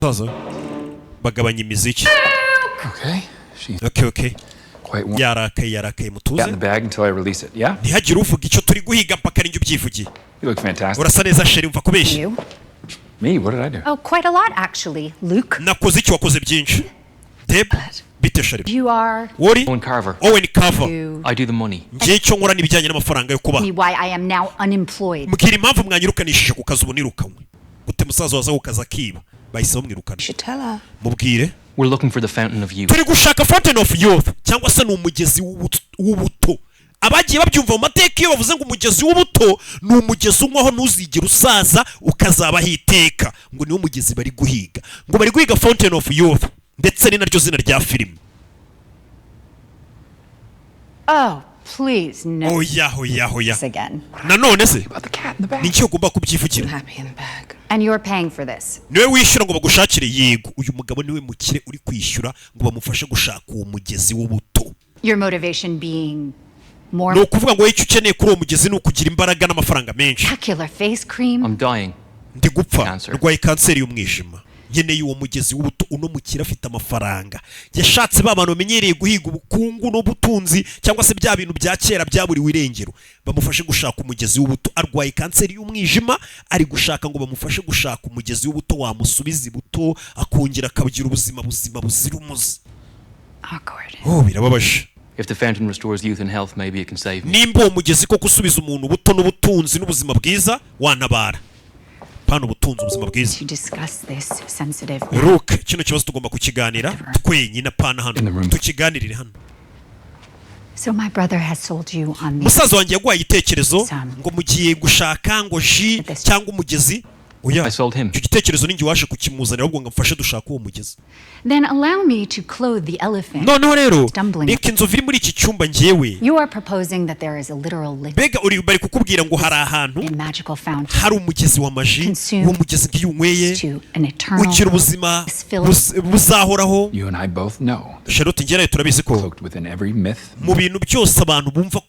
bagabanya imiziki. Okay. yarakaye mutuze. ntihagire uvuga icyo turi guhiga mpaka ninjye ubyivugiye. urasa neza sheri umva kubeshya. Me, what did I do? Oh, quite a lot actually, Luke. nakoze icyo wakoze byinshi. Deb, bite sheri. You are Owen Carver. I do the money. ngiye cyo nkora n'ibijyanye n'amafaranga yo kuba. Me why I am now unemployed. mbwira impamvu mwanyirukanishije ku kazi ubu nirukanwe. gute musaza waza kukaza kiba bahise bamwirukana. mubwire. We're looking for the fountain of youth. turi gushaka fountain of youth cyangwa se ni umugezi w'ubuto. abagiye babyumva mu mateka iyo bavuze ngo umugezi w'ubuto ni umugezi unywaho ntuzigera usaza ukazabaho iteka, ngo niwo mugezi bari guhiga, ngo bari guhiga fountain of youth, ndetse ni naryo zina rya filime. Oh, please no. Oya. Again. nanone se ni cyo ugomba kubyivugira. And you're paying for this. niwe wishyura ngo bagushakire. yego, uyu mugabo niwe mukire uri kwishyura ngo bamufashe gushaka uwo mugezi w'ubuto. Your motivation being more. ni ukuvuga ngo icyo ukeneye kuri uwo mugezi ni ukugira imbaraga n'amafaranga menshi. Spectacular face cream. I'm dying. ndi gupfa, ndwaye kanseri y'umwijima. nkeneye uwo mugezi w'ubuto. uno mukire afite amafaranga. yashatse ba bantu bamenyereye guhiga ubukungu n'ubutunzi cyangwa se bya bintu bya kera byaburiwe irengero, bamufashe gushaka umugezi w'ubuto. arwaye kanseri y'umwijima, ari gushaka ngo bamufashe gushaka umugezi w'ubuto wamusubiza ibuto akongera akagira ubuzima buzira umuze. birababaje. If the fountain restores youth and health, maybe it can save me. nimba uwo mugezi ko gusubiza umuntu ubuto n'ubutunzi n'ubuzima bwiza wanabara. pana ubutunzi ubuzima bwiza. Luke, kino kibazo tugomba kukiganira twenyine pana hano. tukiganirire hano. So my brother has sold you on me. musaza wanjye yaguhaye igitekerezo ngo mugiye gushaka ngo ji cyangwa umugezi. I sold him. icyo gitekerezo ninjye waje kukimuzanira ahubwo ngo mfashe dushaka uwo mugezi. Then allow me to clothe the elephant. noneho rero reka inzovu iri muri iki cyumba njyewe. You are proposing that there is a literal lake. mbega bari kukubwira ngo hari ahantu hari umugezi wa maji, uwo mugezi ngiyo unyweye ugira ubuzima buzahoraho. You and I both know. Charlotte njye nawe turabizi ko mu bintu byose abantu bumva ko